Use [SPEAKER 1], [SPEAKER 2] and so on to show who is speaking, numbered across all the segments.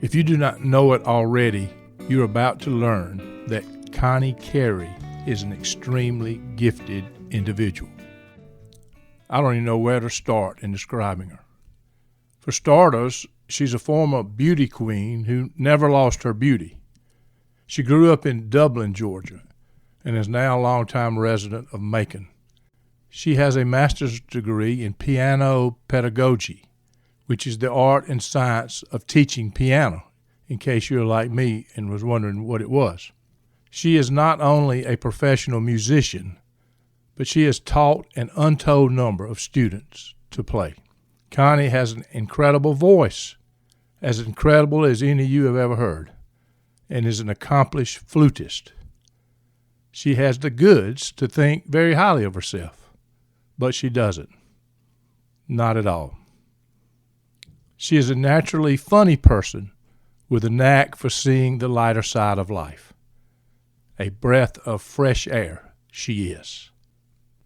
[SPEAKER 1] If you do not know it already, you're about to learn that Connie Carey is an extremely gifted individual. I don't even know where to start in describing her. For starters, she's a former beauty queen who never lost her beauty. She grew up in Dublin, Georgia, and is now a longtime resident of Macon. She has a master's degree in piano pedagogy, which is the art and science of teaching piano, in case you're like me and was wondering what it was. She is not only a professional musician, but she has taught an untold number of students to play. Connie has an incredible voice, as incredible as any you have ever heard, and is an accomplished flutist. She has the goods to think very highly of herself, but she doesn't. Not at all. She is a naturally funny person with a knack for seeing the lighter side of life. A breath of fresh air she is.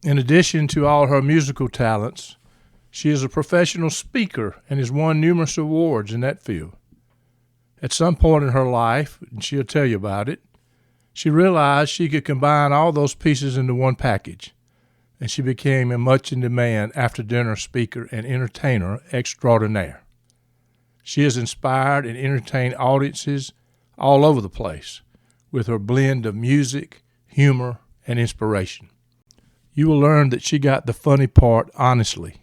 [SPEAKER 1] In addition to all her musical talents, she is a professional speaker and has won numerous awards in that field. At some point in her life, and she'll tell you about it, she realized she could combine all those pieces into one package, and she became a much in demand after-dinner speaker and entertainer extraordinaire. She has inspired and entertained audiences all over the place with her blend of music, humor, and inspiration. You will learn that she got the funny part honestly.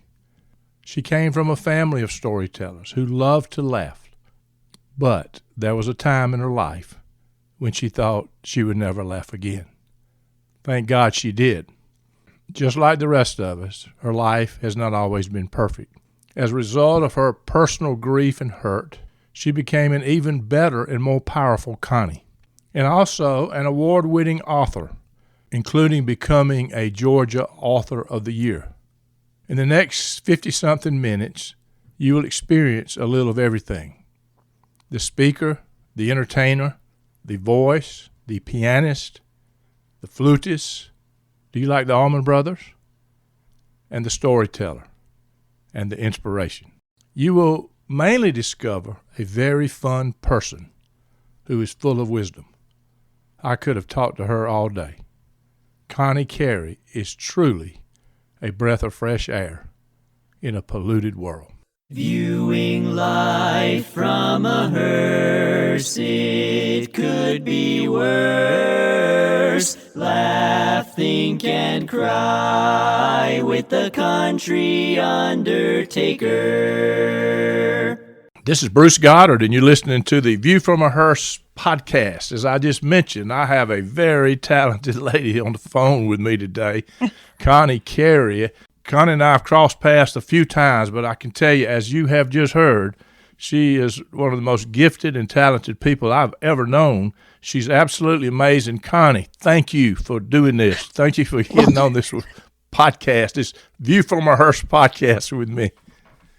[SPEAKER 1] She came from a family of storytellers who loved to laugh, but there was a time in her life when she thought she would never laugh again. Thank God she did. Just like the rest of us, her life has not always been perfect. As a result of her personal grief and hurt, she became an even better and more powerful Connie, and also an award-winning author, including becoming a Georgia Author of the Year. In the next 50-something minutes, you will experience a little of everything. The speaker, the entertainer, the voice, the pianist, the flutist. Do you like the Allman Brothers? And the storyteller. And the inspiration. You will mainly discover a very fun person who is full of wisdom. I could have talked to her all day. Connie Carey is truly a breath of fresh air in a polluted world.
[SPEAKER 2] Viewing life from a hearse, it could be worse. Laugh, think, and cry with the country undertaker.
[SPEAKER 1] This is Bruce Goddard, and you're listening to the View from a Hearse podcast. As I just mentioned, I have a very talented lady on the phone with me today, Connie Carey. Connie and I have crossed paths a few times, but I can tell you, as you have just heard, she is one of the most gifted and talented people I've ever known. She's absolutely amazing. Connie, thank you for doing this. Thank you for getting on this podcast, this View from a Hearse podcast with me.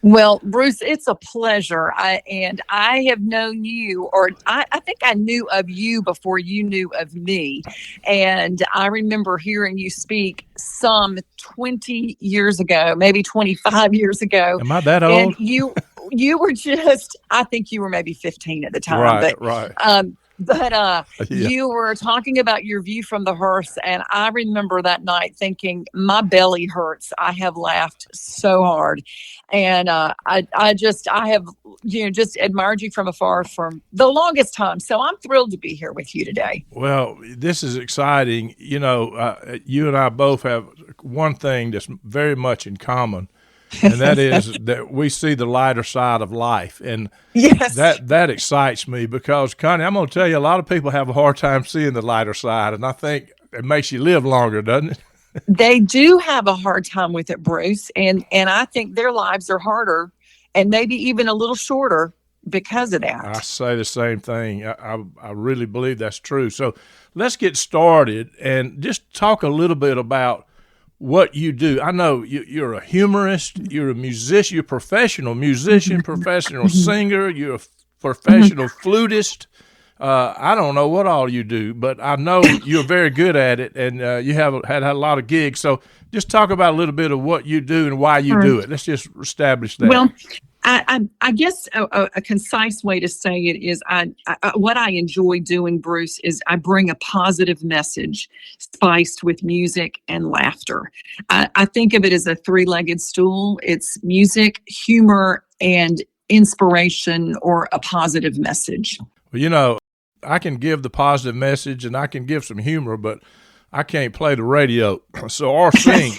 [SPEAKER 3] Well, Bruce, it's a pleasure. I have known you, or I think I knew of you before you knew of me. And I remember hearing you speak some 20 years ago, maybe 25 years ago.
[SPEAKER 1] Am I that old?
[SPEAKER 3] And you were just, I think you were maybe 15 at the time.
[SPEAKER 1] Right.
[SPEAKER 3] But you were talking about your view from the hearse, and I remember that night thinking, my belly hurts. I have laughed so hard. And I have, just admired you from afar from the longest time. So I'm thrilled to be here with you today.
[SPEAKER 1] Well, this is exciting. You know, you and I both have one thing that's very much in common, and that is that we see the lighter side of life. And
[SPEAKER 3] yes,
[SPEAKER 1] that excites me because, Connie, I'm going to tell you, a lot of people have a hard time seeing the lighter side, and I think it makes you live longer, doesn't it?
[SPEAKER 3] They do have a hard time with it, Bruce, and I think their lives are harder and maybe even a little shorter because of that.
[SPEAKER 1] I say the same thing. I really believe that's true. So let's get started and just talk a little bit about what you do. I know you're a humorist, you're a musician, you're a professional musician, professional singer, you're a professional flutist. I don't know what all you do, but I know you're very good at it, and you have had a lot of gigs. So just talk about a little bit of what you do and why you do it. Let's just establish that.
[SPEAKER 3] Well, I guess a concise way to say it is what I enjoy doing, Bruce, is I bring a positive message spiced with music and laughter. I think of it as a three-legged stool. It's music, humor, and inspiration, or a positive message.
[SPEAKER 1] Well, I can give the positive message and I can give some humor, but I can't play the radio or sing.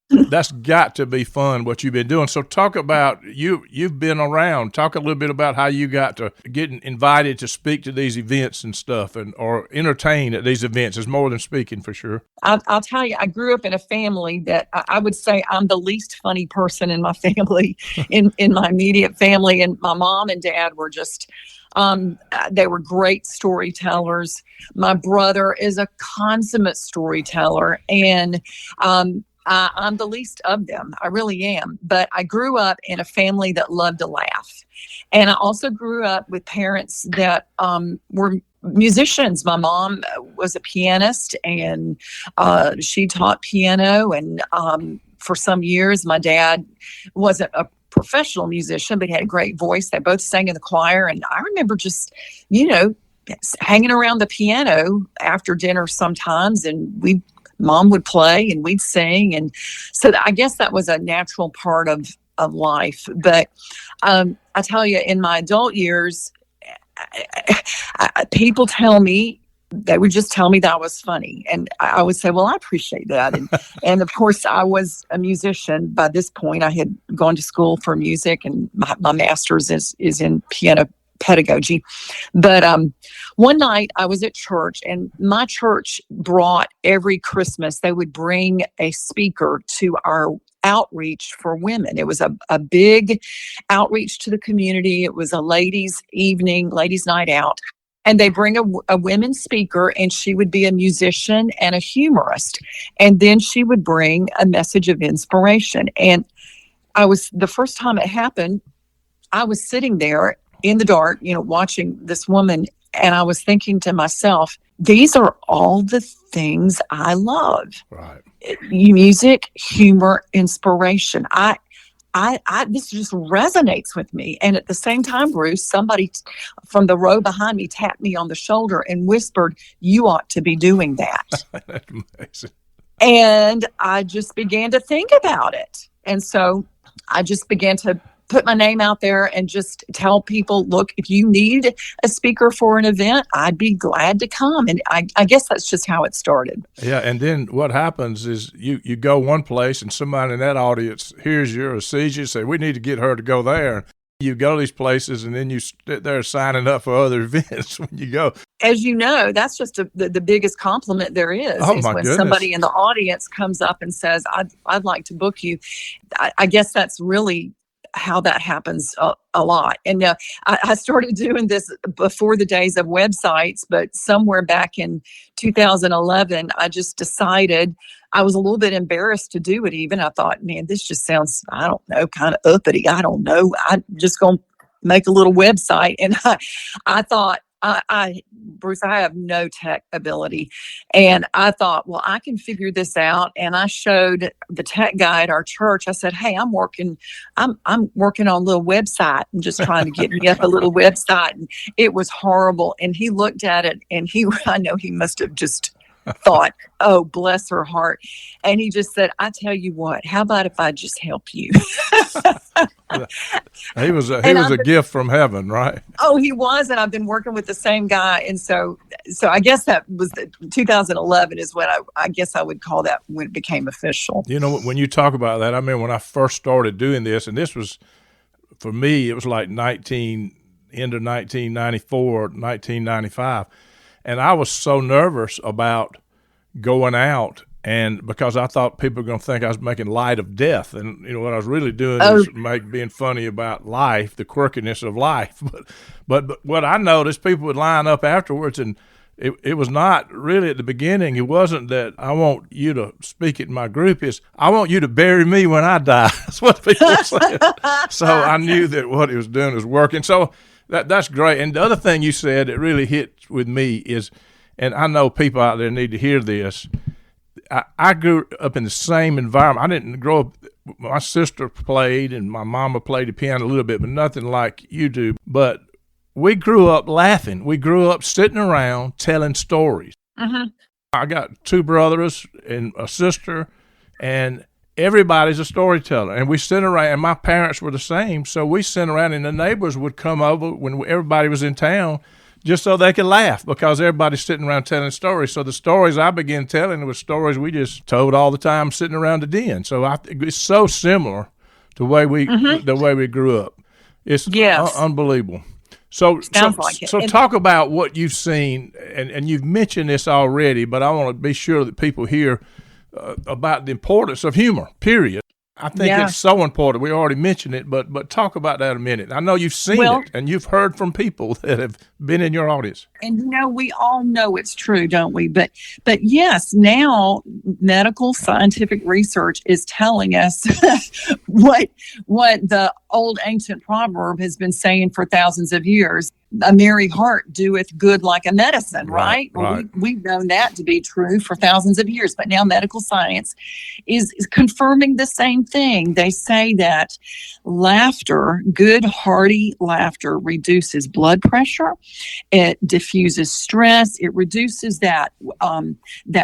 [SPEAKER 1] That's got to be fun, what you've been doing. So talk about, you've been around. Talk a little bit about how you got to getting invited to speak to these events and stuff, or entertain at these events. Is more than speaking, for sure.
[SPEAKER 3] I'll tell you, I grew up in a family that I would say I'm the least funny person in my family, in my immediate family. And my mom and dad were just, they were great storytellers. My brother is a consummate storyteller, and I'm the least of them. I really am. But I grew up in a family that loved to laugh. And I also grew up with parents that were musicians. My mom was a pianist, and she taught piano. And for some years, my dad wasn't a professional musician, but he had a great voice. They both sang in the choir. And I remember just, hanging around the piano after dinner sometimes, and Mom would play and we'd sing. And so I guess that was a natural part of life. But I tell you, in my adult years, people tell me, they would just tell me that I was funny. And I would say, well, I appreciate that. And of course, I was a musician. By this point, I had gone to school for music, and my master's is in piano pedagogy. But one night I was at church, and my church brought, every Christmas, they would bring a speaker to our outreach for women. It was a big outreach to the community. It was a ladies' evening, ladies' night out. And they bring a women's speaker, and she would be a musician and a humorist. And then she would bring a message of inspiration. And the first time it happened, I was sitting there in the dark, watching this woman, and I was thinking to myself, these are all the things I love.
[SPEAKER 1] Right.
[SPEAKER 3] Music, humor, inspiration. This just resonates with me. And at the same time, Bruce, somebody from the row behind me tapped me on the shoulder and whispered, "You ought to be doing that."
[SPEAKER 1] That's amazing.
[SPEAKER 3] And I just began to think about it. And so I just began to put my name out there and just tell people, look, if you need a speaker for an event, I'd be glad to come. And I guess that's just how it started.
[SPEAKER 1] Yeah, and then what happens is you go one place, and somebody in that audience hears you or sees you, say, we need to get her to go there. You go to these places, and then you sit there signing up for other events when you go.
[SPEAKER 3] As you know, that's just the biggest compliment there is.
[SPEAKER 1] Oh,
[SPEAKER 3] is
[SPEAKER 1] my
[SPEAKER 3] when
[SPEAKER 1] goodness.
[SPEAKER 3] Somebody in the audience comes up and says, I'd like to book you. I guess that's really how that happens a lot. And I started doing this before the days of websites, but somewhere back in 2011, I just decided, I was a little bit embarrassed to do it even. I thought, man, this just sounds, I don't know, kind of uppity. I don't know. I'm just going to make a little website. And I thought, Bruce, I have no tech ability. And I thought, well, I can figure this out. And I showed the tech guy at our church. I said, hey, I'm working on a little website and just trying to get me up a little website. And it was horrible. And he looked at it, and I know he must have just thought, oh, bless her heart. And he just said, I tell you what, how about if I just help you?
[SPEAKER 1] He was a gift from heaven, right?
[SPEAKER 3] Oh, he was. And I've been working with the same guy. And so I guess that was 2011 is what I guess I would call that when it became official.
[SPEAKER 1] When you talk about that, I mean, when I first started doing this, and this was, for me, it was like end of 1994, 1995. And I was so nervous about going out, and because I thought people were going to think I was making light of death. And, what I was really doing is being funny about life, the quirkiness of life. But what I noticed, people would line up afterwards, and it was not really at the beginning. It wasn't that I want you to speak at my group. It's I want you to bury me when I die. That's what people were saying. So I knew that what he was doing was working. So that's great. And the other thing you said that really hit with me is, and I know people out there need to hear this, I grew up in the same environment. I didn't grow up. My sister played and my mama played the piano a little bit, but nothing like you do. But we grew up laughing. We grew up sitting around telling stories.
[SPEAKER 3] Mm-hmm.
[SPEAKER 1] I got two brothers and a sister, and everybody's a storyteller. And we sit around, and my parents were the same. So we sit around, and the neighbors would come over when everybody was in town just so they could laugh, because everybody's sitting around telling stories. So the stories I began telling were stories we just told all the time sitting around the den. So it's so similar to the way we grew up. It's unbelievable. So talk about what you've seen, and you've mentioned this already, but I want to be sure that people hear about the importance of humor, period. I think it's so important. We already mentioned it, but talk about that a minute. I know you've seen it, and you've heard from people that have been in your audience.
[SPEAKER 3] And we all know it's true, don't we? But yes, now medical scientific research is telling us what the old ancient proverb has been saying for thousands of years. A merry heart doeth good like a medicine, right? Well, we've known that to be true for thousands of years, but now medical science is confirming the same thing. They say that laughter, good hearty laughter, reduces blood pressure. It diffuses stress. It reduces that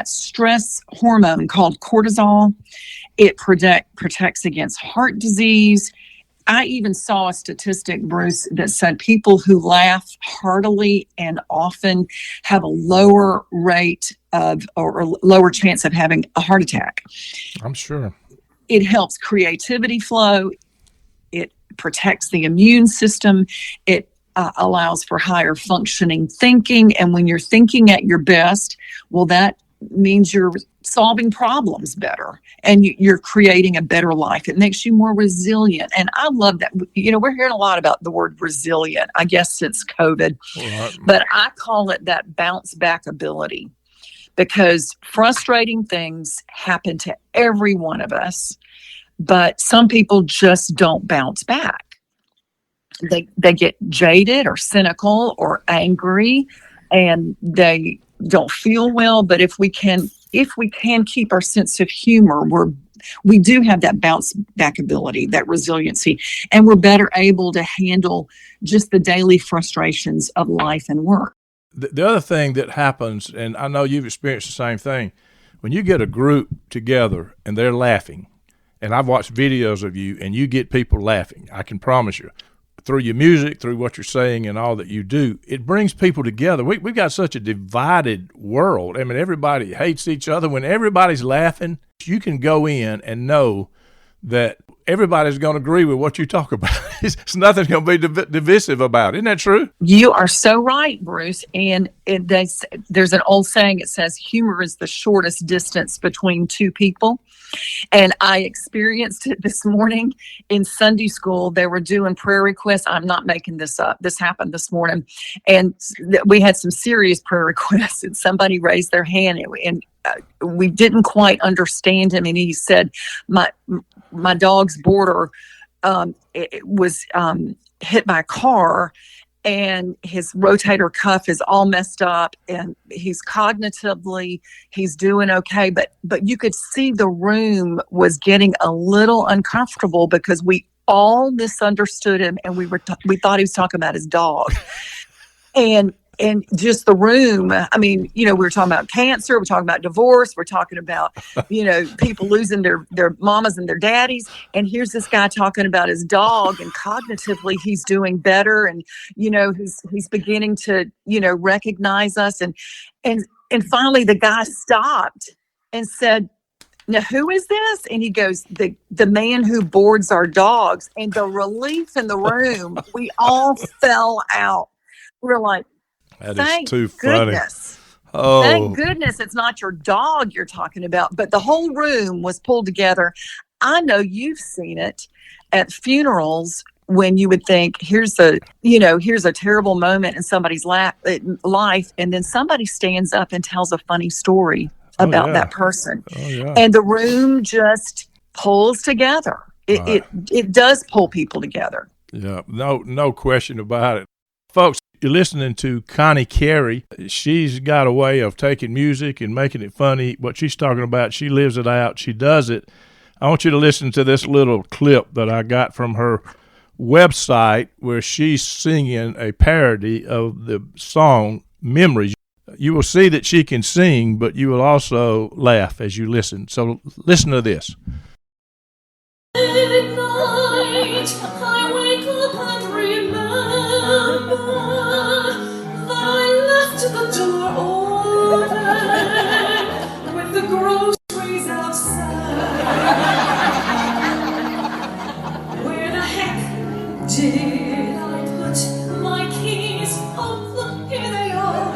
[SPEAKER 3] stress hormone called cortisol. It protects against heart disease. I even saw a statistic, Bruce, that said people who laugh heartily and often have a lower rate of or lower chance of having a heart attack.
[SPEAKER 1] I'm sure.
[SPEAKER 3] It helps creativity flow. It protects the immune system. It allows for higher functioning thinking. And when you're thinking at your best, well, that means you're solving problems better and you're creating a better life. It makes you more resilient. And I love that. We're hearing a lot about the word resilient, I guess, since COVID. Right. But I call it that bounce back ability, because frustrating things happen to every one of us, but some people just don't bounce back. They get jaded or cynical or angry, and they don't feel well. But if we can keep our sense of humor, we do have that bounce back ability, that resiliency, and we're better able to handle just the daily frustrations of life and work.
[SPEAKER 1] The other thing that happens, and I know you've experienced the same thing, when you get a group together and they're laughing, and I've watched videos of you, and you get people laughing, I can promise you, through your music, through what you're saying and all that you do, it brings people together. We've got such a divided world. I mean, everybody hates each other. When everybody's laughing, you can go in and know that everybody's going to agree with what you talk about. It's nothing going to be divisive about it. Isn't that true?
[SPEAKER 3] You are so right, Bruce. And there's an old saying, it says, humor is the shortest distance between two people. And I experienced it this morning in Sunday school. They were doing prayer requests. I'm not making this up. This happened this morning. And we had some serious prayer requests, and somebody raised their hand, and we didn't quite understand him. And he said, my dog's border it was hit by a car, and his rotator cuff is all messed up, and he's doing okay, but you could see the room was getting a little uncomfortable because we all misunderstood him, and we thought he was talking about his dog. And just the room, I mean, we were talking about cancer, we're talking about divorce, we're talking about, people losing their mamas and their daddies. And here's this guy talking about his dog, and cognitively he's doing better. And, he's beginning to, recognize us. And finally the guy stopped and said, "Now, who is this?" And he goes, the man who boards our dogs. And the relief in the room, we all fell out. We're like,
[SPEAKER 1] that is too funny. Oh.
[SPEAKER 3] Thank goodness it's not your dog you're talking about. But the whole room was pulled together. I know you've seen it at funerals when you would think, here's a terrible moment in somebody's life, and then somebody stands up and tells a funny story about that person. Oh, yeah. And the room just pulls together. It does pull people together.
[SPEAKER 1] Yeah, no question about it. Folks, You're listening to Connie Carey. She's got a way of taking music and making it funny. What she's talking about, she lives it out. She does it. I want you to listen to this little clip that I got from her website where she's singing a parody of the song Memories. You will see that she can sing, but you will also laugh as you listen. So listen to this.
[SPEAKER 4] At night, I wake up and remember that I left the door open with the groceries outside. Where the heck did I put my keys? Oh, look, here they are.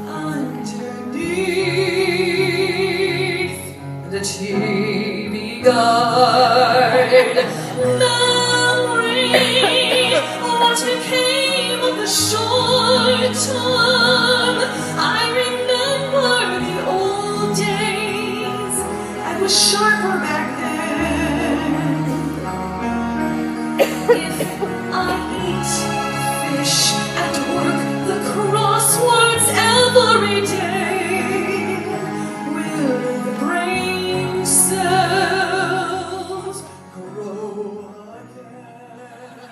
[SPEAKER 4] Underneath the TV guard. Memory, what became of the short term? I remember the old days. I was sharper back then. If I eat fish and work the crosswords every day, will the brain cells grow again?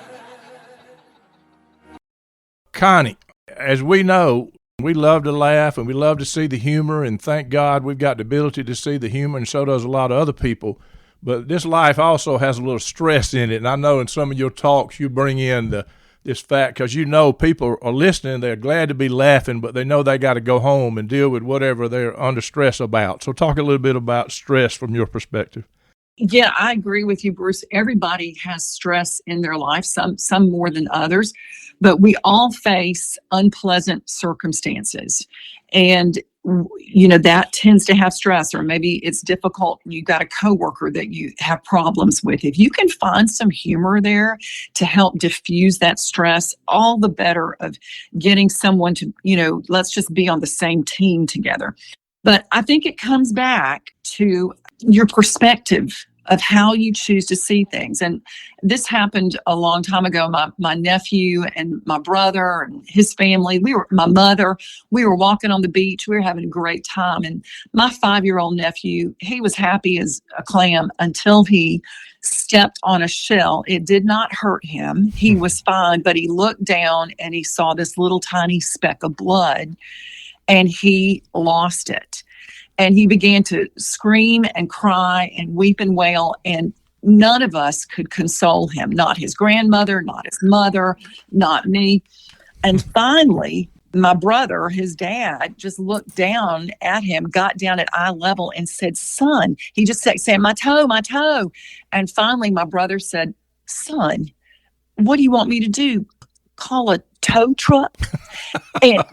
[SPEAKER 1] Connie, as we know, we love to laugh and we love to see the humor, and thank God we've got the ability to see the humor, and so does a lot of other people. But this life also has a little stress in it, and I know in some of your talks you bring in this fact because you know people are listening, they're glad to be laughing, but they know they got to go home and deal with whatever they're under stress about. So talk a little bit about stress from your perspective.
[SPEAKER 3] Yeah, I agree with you, Bruce. Everybody has stress in their life, some more than others, but we all face unpleasant circumstances. And that tends to have stress, or maybe it's difficult. You got a coworker that you have problems with. If you can find some humor there to help diffuse that stress, all the better of getting someone to, let's just be on the same team together. But I think it comes back to your perspective of how you choose to see things. And this happened a long time ago. My nephew and my brother and his family, my mother, we were walking on the beach. We were having a great time. And my 5-year-old nephew, he was happy as a clam until he stepped on a shell. It did not hurt him. He was fine, but he looked down and he saw this little tiny speck of blood and he lost it. And he began to scream and cry and weep and wail, and none of us could console him, not his grandmother, not his mother, not me. And finally, my brother, his dad, just looked down at him, got down at eye level and said, "Son," he just said, my toe, my toe. And finally, my brother said, "Son, what do you want me to do? Call a tow truck?" And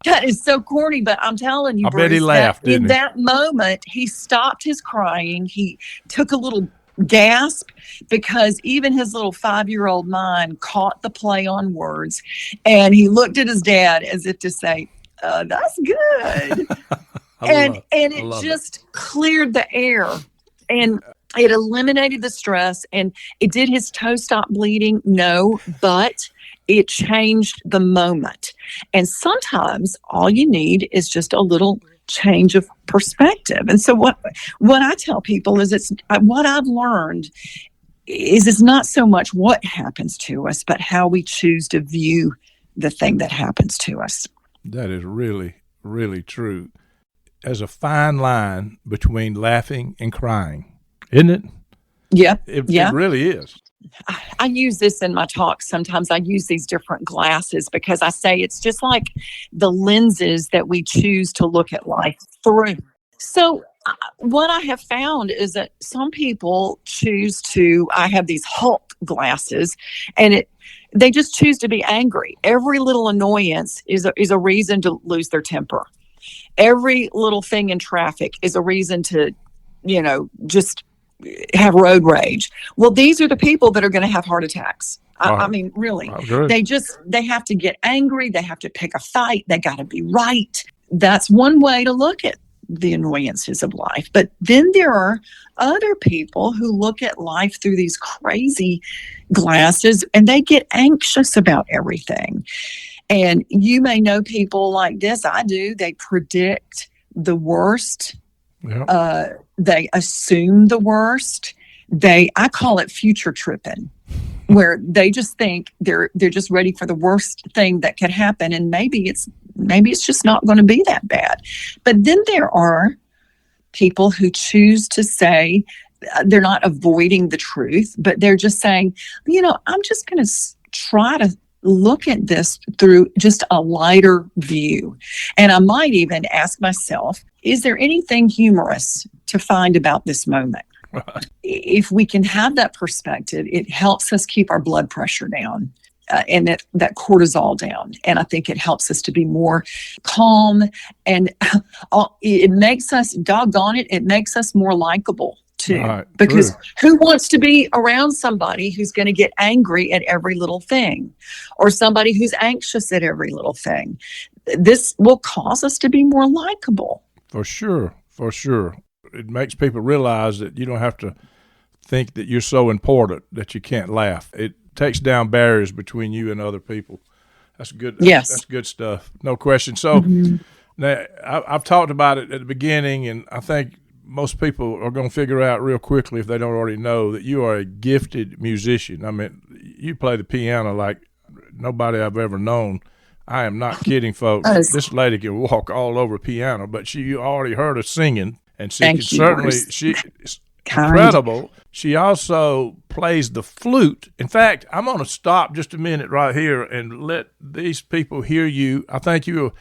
[SPEAKER 3] that is so corny, but I'm telling you,
[SPEAKER 1] I
[SPEAKER 3] Bruce,
[SPEAKER 1] bet he laughed,
[SPEAKER 3] in
[SPEAKER 1] didn't he?
[SPEAKER 3] that moment, he stopped his crying. He took a little gasp because even his little 5-year-old mind caught the play on words, and he looked at his dad as if to say, "That's good." and it just cleared the air, and it eliminated the stress. And it did his toe stop bleeding? No, but it changed the moment. And sometimes all you need is just a little change of perspective. And so what I tell people is what I've learned is it's not so much what happens to us, but how we choose to view the thing that happens to us.
[SPEAKER 1] That is really, really true. There's a fine line between laughing and crying, isn't it?
[SPEAKER 3] Yeah.
[SPEAKER 1] It really is.
[SPEAKER 3] I use this in my talks. Sometimes I use these different glasses because I say it's just like the lenses that we choose to look at life through. So what I have found is that some people I have these Hulk glasses, and they just choose to be angry. Every little annoyance is a reason to lose their temper. Every little thing in traffic is a reason to, just have road rage. Well, these are the people that are going to have heart attacks. I mean, really, they have to get angry. They have to pick a fight. They got to be right. That's one way to look at the annoyances of life. But then there are other people who look at life through these crazy glasses and they get anxious about everything. And you may know people like this. I do. They predict the worst.
[SPEAKER 1] Yeah.
[SPEAKER 3] They assume the worst. I call it future tripping, where they just think they're just ready for the worst thing that could happen, and maybe it's just not going to be that bad. But then there are people who choose to say they're not avoiding the truth, but they're just saying, I'm just going to try to look at this through just a lighter view. And I might even ask myself, is there anything humorous to find about this moment? If we can have that perspective, it helps us keep our blood pressure down and that cortisol down. And I think it helps us to be more calm. And it makes us, doggone it, it makes us more likable too.
[SPEAKER 1] Right,
[SPEAKER 3] because
[SPEAKER 1] true.
[SPEAKER 3] who wants to be around somebody who's going to get angry at every little thing, or somebody who's anxious at every little thing? This will cause us to be more likable.
[SPEAKER 1] For sure. It makes people realize that you don't have to think that you're so important that you can't laugh. It takes down barriers between you and other people. That's good. That's good stuff. No question. So now I've talked about it at the beginning, and I think most people are going to figure out real quickly, if they don't already know, that you are a gifted musician. I mean, you play the piano like nobody I've ever known. I am not kidding, folks. This lady can walk all over piano, but you already heard her singing, and she's incredible. She also plays the flute. In fact, I'm going to stop just a minute right here and let these people hear you. I think you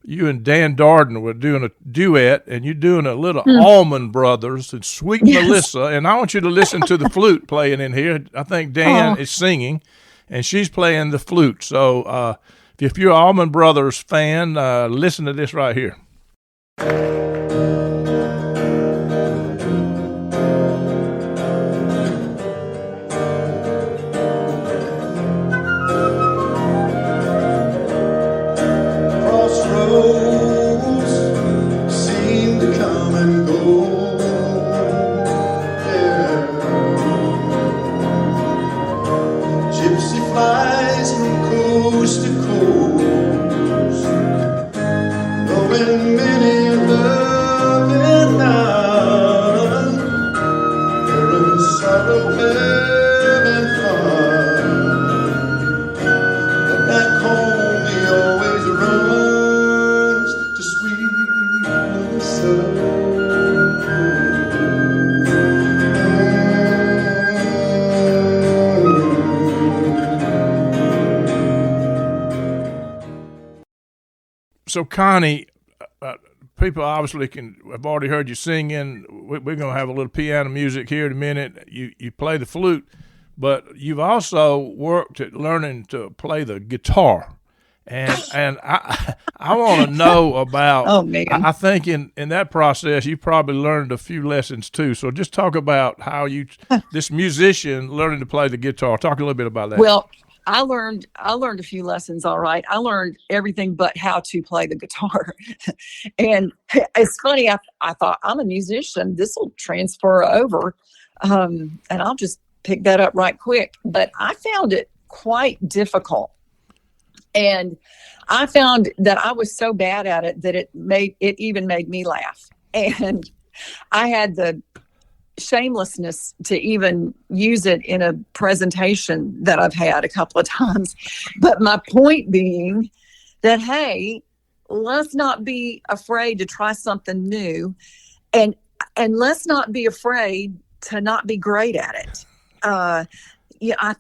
[SPEAKER 1] and Dan Darden were doing a duet, and you're doing a little Allman Brothers and Sweet Melissa, and I want you to listen to the flute playing in here. I think Dan is singing, and she's playing the flute. So if you're an Allman Brothers fan, listen to this right here. So, Connie, people obviously have already heard you singing. We're going to have a little piano music here in a minute. You play the flute, but you've also worked at learning to play the guitar. And I want to know about,
[SPEAKER 3] oh, man.
[SPEAKER 1] I think in that process, you probably learned a few lessons too. So just talk about how this musician learning to play the guitar. Talk a little bit about that.
[SPEAKER 3] Well, I learned a few lessons. All right. I learned everything but how to play the guitar. And it's funny. I thought, I'm a musician. This will transfer over. And I'll just pick that up right quick. But I found it quite difficult. And I found that I was so bad at it that it even made me laugh. And I had the shamelessness to even use it in a presentation that I've had a couple of times. But my point being that, hey, let's not be afraid to try something new, and let's not be afraid to not be great at it.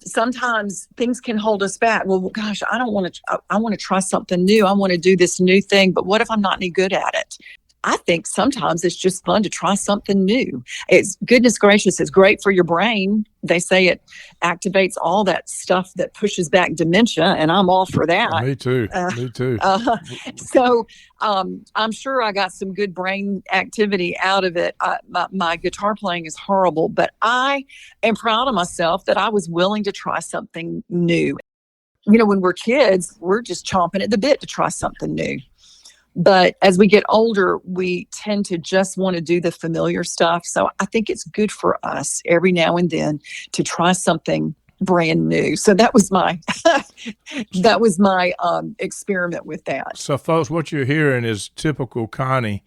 [SPEAKER 3] Sometimes things can hold us back. Well, gosh, I want to try something new. I want to do this new thing, but what if I'm not any good at it? I think sometimes it's just fun to try something new. It's, goodness gracious, it's great for your brain. They say it activates all that stuff that pushes back dementia, and I'm all for that.
[SPEAKER 1] Me too. Me too.
[SPEAKER 3] So I'm sure I got some good brain activity out of it. My guitar playing is horrible, but I am proud of myself that I was willing to try something new. You know, when we're kids, we're just chomping at the bit to try something new. But as we get older, we tend to just want to do the familiar stuff. So I think it's good for us every now and then to try something brand new. So that was my experiment with that.
[SPEAKER 1] So, folks, what you're hearing is typical Connie.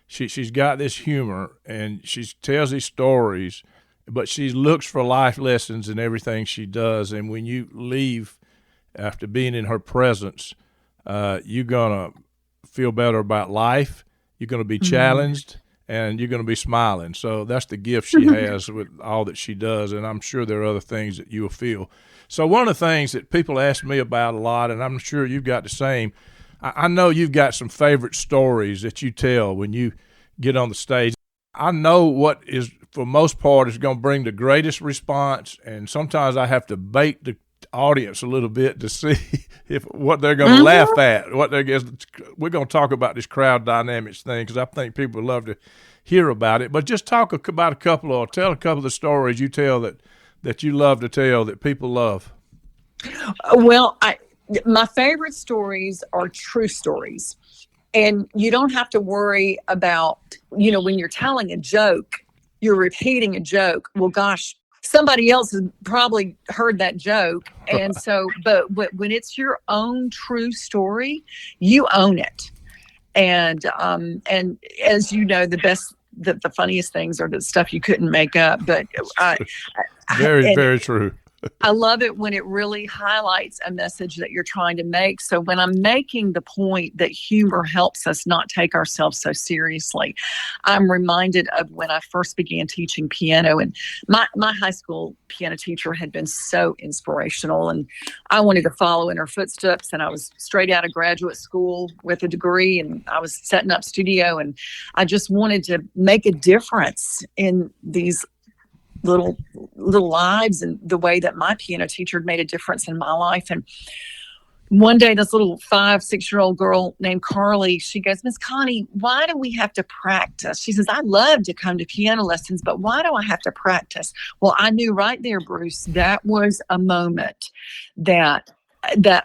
[SPEAKER 1] She's got this humor, and she tells these stories, but she looks for life lessons in everything she does. And when you leave after being in her presence, you're going to feel better about life. You're going to be challenged, and you're going to be smiling. So that's the gift she has with all that she does, and I'm sure there are other things that you'll feel. So one of the things that people ask me about a lot, and I'm sure you've got the same, I know you've got some favorite stories that you tell when you get on the stage. I know what is, for most part, is going to bring the greatest response, and sometimes I have to bait the audience a little bit to see what they're going to laugh at. We're going to talk about this crowd dynamics thing because I think people would love to hear about it. But just talk about a couple, or tell a couple of the stories you tell that you love to tell that people love.
[SPEAKER 3] Well, my favorite stories are true stories. And you don't have to worry about, when you're telling a joke, you're repeating a joke. Well, gosh, somebody else has probably heard that joke. And so, but when it's your own true story, you own it. And as you know, the funniest things are the stuff you couldn't make up. But
[SPEAKER 1] very true.
[SPEAKER 3] I love it when it really highlights a message that you're trying to make. So when I'm making the point that humor helps us not take ourselves so seriously, I'm reminded of when I first began teaching piano. And my high school piano teacher had been so inspirational, and I wanted to follow in her footsteps. And I was straight out of graduate school with a degree, and I was setting up studio, and I just wanted to make a difference in these little lives and the way that my piano teacher had made a difference in my life. And one day, this little 5-6-year-old girl named Carly, she goes, "Miss Connie, why do we have to practice?" She says, "I love to come to piano lessons, but why do I have to practice?" Well, I knew right there, Bruce, that was a moment that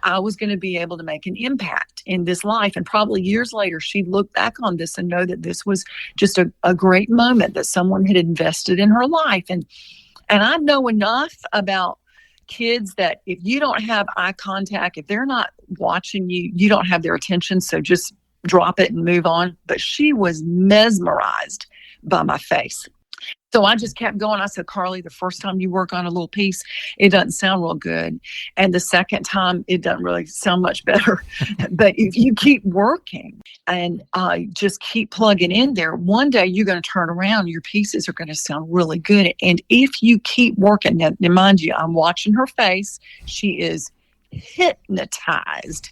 [SPEAKER 3] I was going to be able to make an impact in this life. And probably years later, she'd look back on this and know that this was just a great moment that someone had invested in her life. And I know enough about kids that if you don't have eye contact, if they're not watching you, you don't have their attention. So just drop it and move on. But she was mesmerized by my face. So I just kept going. I said, "Carly, the first time you work on a little piece, it doesn't sound real good. And the second time, it doesn't really sound much better. But if you keep working and just keep plugging in there, one day you're going to turn around. Your pieces are going to sound really good. And if you keep working," now mind you, I'm watching her face. She is hypnotized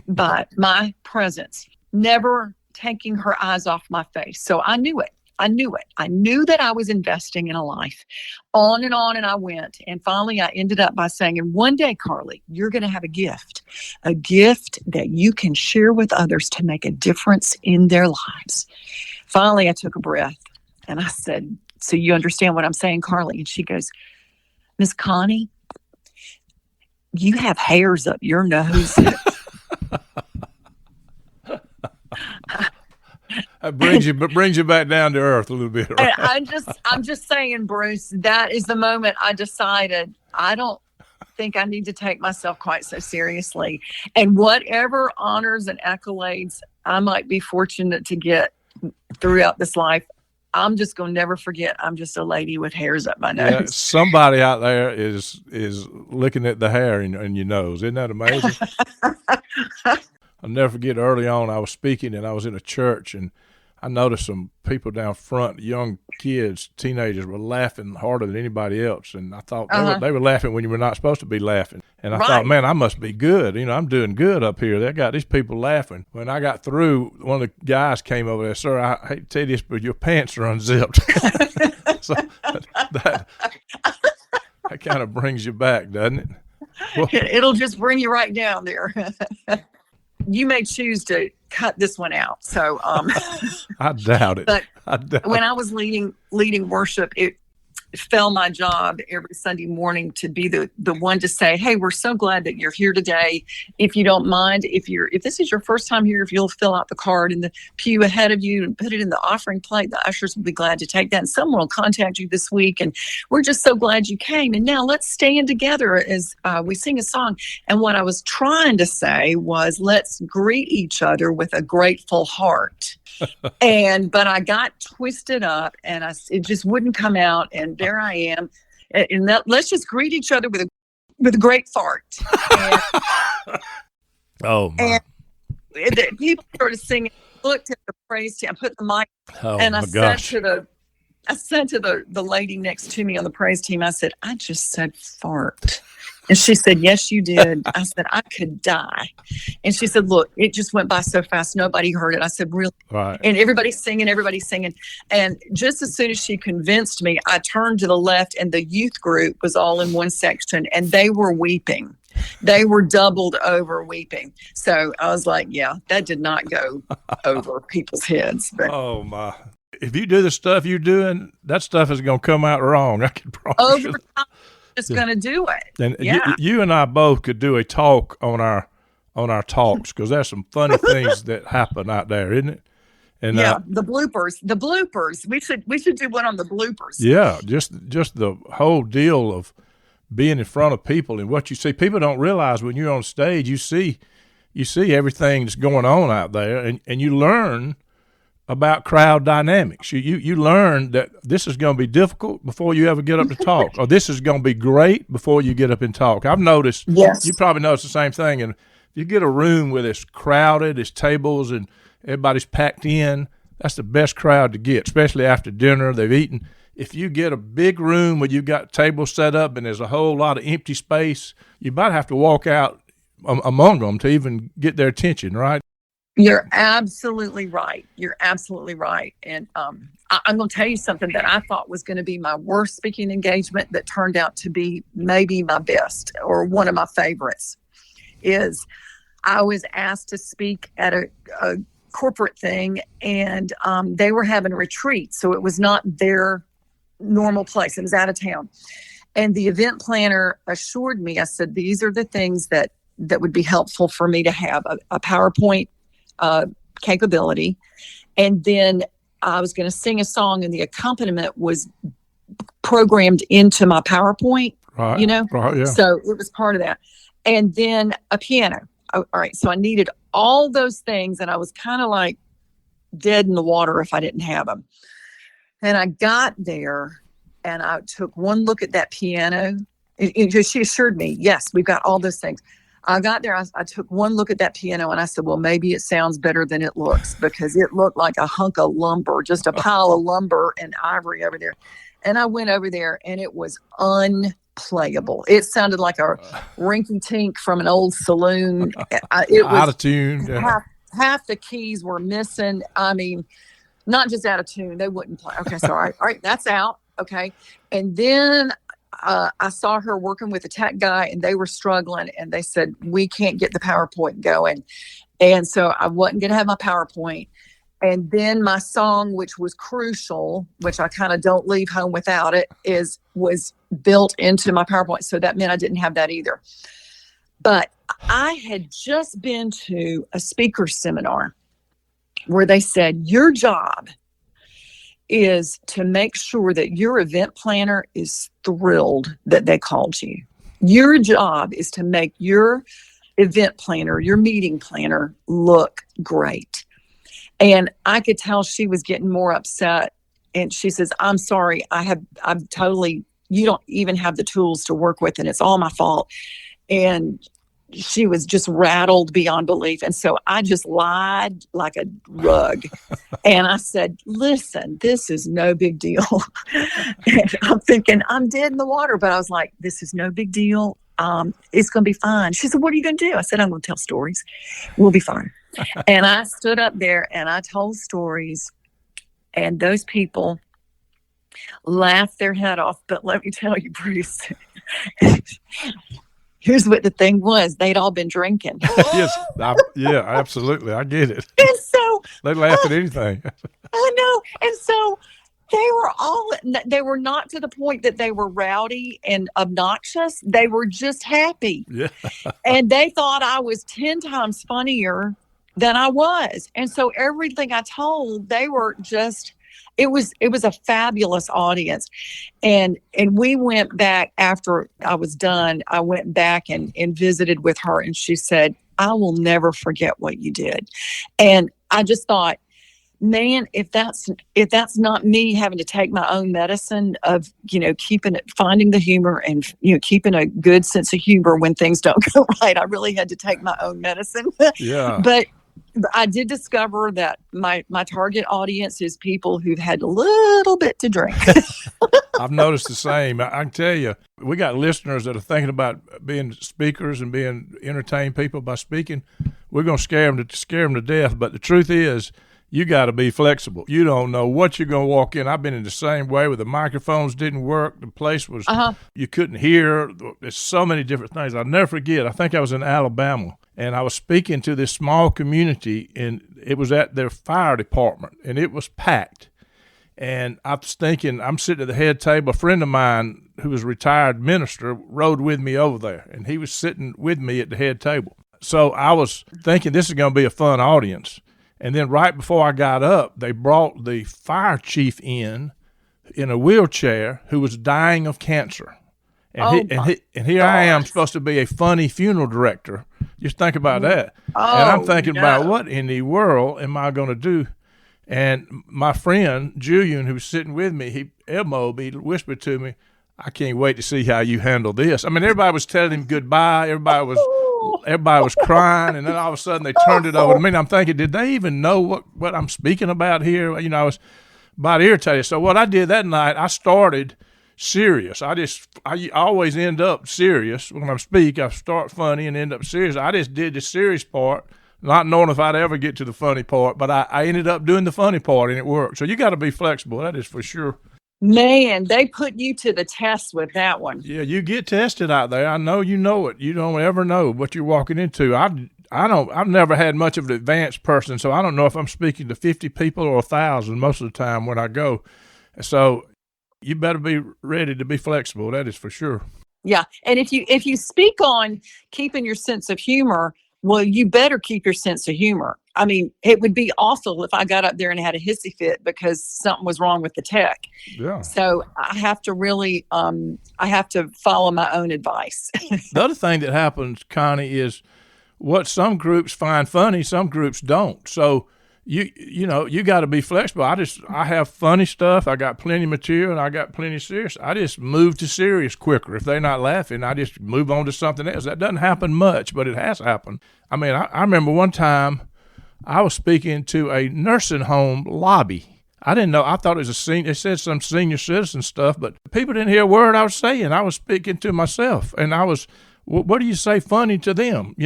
[SPEAKER 3] by my presence, never taking her eyes off my face. So I knew it. I knew that I was investing in a life. On and I went. And finally, I ended up by saying, "And one day, Carly, you're going to have a gift that you can share with others to make a difference in their lives." Finally, I took a breath and I said, "So you understand what I'm saying, Carly?" And she goes, "Miss Connie, you have hairs up your nose."
[SPEAKER 1] That brings you back down to earth a little bit. Right?
[SPEAKER 3] I'm just saying, Bruce, that is the moment I decided I don't think I need to take myself quite so seriously. And whatever honors and accolades I might be fortunate to get throughout this life, I'm just going to never forget I'm just a lady with hairs up my nose.
[SPEAKER 1] Yeah, somebody out there is looking at the hair in your nose. Isn't that amazing? I'll never forget, early on I was speaking and I was in a church, and I noticed some people down front, young kids, teenagers, were laughing harder than anybody else. And I thought they were laughing when you were not supposed to be laughing. And I thought, man, I must be good. I'm doing good up here. They got these people laughing. When I got through, one of the guys came over there, "Sir, I hate to tell you this, but your pants are unzipped." So that kind of brings you back, doesn't it? Well,
[SPEAKER 3] it'll just bring you right down there. You may choose to cut this one out. So
[SPEAKER 1] I doubt it.
[SPEAKER 3] But when I was leading worship, felt my job every Sunday morning to be the one to say, hey, we're so glad that you're here today. If you don't mind, if this is your first time here, if you'll fill out the card in the pew ahead of you and put it in the offering plate, the ushers will be glad to take that. And someone will contact you this week. And we're just so glad you came. And now let's stand together as we sing a song. And what I was trying to say was, let's greet each other with a grateful heart. But I got twisted up, and it just wouldn't come out. And there I am. And let's just greet each other with a great fart. And,
[SPEAKER 1] oh my!
[SPEAKER 3] And people started singing. Looked at the praise team. I put the mic, and I said to the lady next to me on the praise team, I said, I just said fart. And she said, yes, you did. I said, I could die. And she said, look, it just went by so fast. Nobody heard it. I said, really?
[SPEAKER 1] Right.
[SPEAKER 3] And everybody's singing. And just as soon as she convinced me, I turned to the left, and the youth group was all in one section, and they were weeping. They were doubled over weeping. So I was like, yeah, that did not go over people's heads. But
[SPEAKER 1] oh my. If you do the stuff you're doing, that stuff is going to come out wrong. I can promise you.
[SPEAKER 3] Over time, it's going to do it.
[SPEAKER 1] And
[SPEAKER 3] yeah.
[SPEAKER 1] you and I both could do a talk on our talks, because there's some funny things that happen out there, isn't it? And
[SPEAKER 3] yeah, the bloopers. We should do one on the bloopers.
[SPEAKER 1] Yeah, just the whole deal of being in front of people and what you see. People don't realize when you're on stage, you see everything that's going on out there, and you learn about crowd dynamics. You learn that this is going to be difficult before you ever get up to talk, or this is going to be great before you get up and talk. I've noticed,
[SPEAKER 3] yes.
[SPEAKER 1] You probably noticed the same thing, and if you get a room where it's crowded, it's tables, and everybody's packed in, that's the best crowd to get, especially after dinner, they've eaten. If you get a big room where you've got tables set up and there's a whole lot of empty space, you might have to walk out among them to even get their attention, right?
[SPEAKER 3] You're absolutely right. And I'm going to tell you something that I thought was going to be my worst speaking engagement that turned out to be maybe my best, or one of my favorites, is I was asked to speak at a corporate thing, and they were having a retreat. So it was not their normal place. It was out of town. And the event planner assured me, I said, these are the things that would be helpful for me to have: a PowerPoint capability. And then I was going to sing a song, and the accompaniment was programmed into my PowerPoint,
[SPEAKER 1] right,
[SPEAKER 3] you know?
[SPEAKER 1] Right, yeah.
[SPEAKER 3] So it was part of that. And then a piano. All right. So I needed all those things, and I was kind of like dead in the water if I didn't have them. And I got there, and I took one look at that piano. She assured me, yes, we've got all those things. I got there, I took one look at that piano, and I said, well, maybe it sounds better than it looks, because it looked like a hunk of lumber, just a pile of lumber and ivory over there. And I went over there, and it was unplayable. It sounded like a rinky-tink from an old saloon. It was
[SPEAKER 1] out of tune. Yeah.
[SPEAKER 3] Half the keys were missing. I mean, not just out of tune, they wouldn't play. Okay, so all right, that's out. Okay. And then I saw her working with a tech guy, and they were struggling, and they said, we can't get the PowerPoint going. And so I wasn't going to have my PowerPoint. And then my song, which was crucial, which I kind of don't leave home without it, was built into my PowerPoint. So that meant I didn't have that either. But I had just been to a speaker seminar where they said, your job is to make sure that your event planner is thrilled that they called you. Your job is to make your event planner, your meeting planner, look great. And I could tell she was getting more upset. And she says, I'm sorry, you don't even have the tools to work with, and it's all my fault. And she was just rattled beyond belief. And so I just lied like a rug. And I said, listen, this is no big deal. And I'm thinking, I'm dead in the water. But I was like, this is no big deal. It's going to be fine. She said, what are you going to do? I said, I'm going to tell stories. We'll be fine. And I stood up there and I told stories. And those people laughed their head off. But let me tell you, Bruce, here's what the thing was. They'd all been drinking.
[SPEAKER 1] Yes. Yeah, absolutely. I get it.
[SPEAKER 3] And so
[SPEAKER 1] they laugh at anything.
[SPEAKER 3] I know. And so They were not to the point that they were rowdy and obnoxious. They were just happy.
[SPEAKER 1] Yeah.
[SPEAKER 3] And they thought I was 10 times funnier than I was. And so everything I told, they were just, it was a fabulous audience. And we went back after I was done. I went back and visited with her, and she said, I will never forget what you did. And I just thought, man, if that's not me having to take my own medicine of, finding the humor and, keeping a good sense of humor when things don't go right, I really had to take my own medicine.
[SPEAKER 1] Yeah.
[SPEAKER 3] But I did discover that my target audience is people who've had a little bit to drink.
[SPEAKER 1] I've noticed the same. I can tell you, we got listeners that are thinking about being speakers and being entertain people by speaking. We're going to scare them to death. But the truth is, you got to be flexible. You don't know what you're going to walk in. I've been in the same way where the microphones didn't work. The place was, you couldn't hear. There's so many different things. I'll never forget. I think I was in Alabama, and I was speaking to this small community, and it was at their fire department, and it was packed. And I was thinking, I'm sitting at the head table. A friend of mine who was a retired minister rode with me over there, and he was sitting with me at the head table. So I was thinking this is going to be a fun audience. And then right before I got up, they brought the fire chief in a wheelchair who was dying of cancer. And, here I am supposed to be a funny funeral director. Just think about that. And I'm thinking about what in the world am I going to do? And my friend, Julian, who was sitting with me, he whispered to me, I can't wait to see how you handle this. I mean, everybody was telling him goodbye. Everybody was crying, and then all of a sudden they turned it over to me. And I'm thinking, did they even know what I'm speaking about here? I was about irritated. So what I did that night, I started serious. I always end up serious when I speak. I start funny and end up serious. I just did the serious part, not knowing if I'd ever get to the funny part, but I ended up doing the funny part, and it worked. So you got to be flexible. That is for sure.
[SPEAKER 3] Man, they put you to the test with that one.
[SPEAKER 1] Yeah, you get tested out there. I know you know it. You don't ever know what you're walking into. I've never had much of an advanced person, so I don't know if I'm speaking to 50 people or 1,000 most of the time when I go. So you better be ready to be flexible. That is for sure.
[SPEAKER 3] Yeah, and if you speak on keeping your sense of humor, well, you better keep your sense of humor. I mean, it would be awful if I got up there and had a hissy fit because something was wrong with the tech.
[SPEAKER 1] Yeah.
[SPEAKER 3] So I have to really, I have to follow my own advice.
[SPEAKER 1] The other thing that happens, Connie, is what some groups find funny, some groups don't. So you got to be flexible. I have funny stuff. I got plenty of material, and I got plenty of serious. I just move to serious quicker. If they're not laughing, I just move on to something else. That doesn't happen much, but it has happened. I mean, I remember one time I was speaking to a nursing home lobby. I didn't know. I thought it was it said some senior citizen stuff, but people didn't hear a word I was saying. I was speaking to myself, and I was, what do you say funny to them?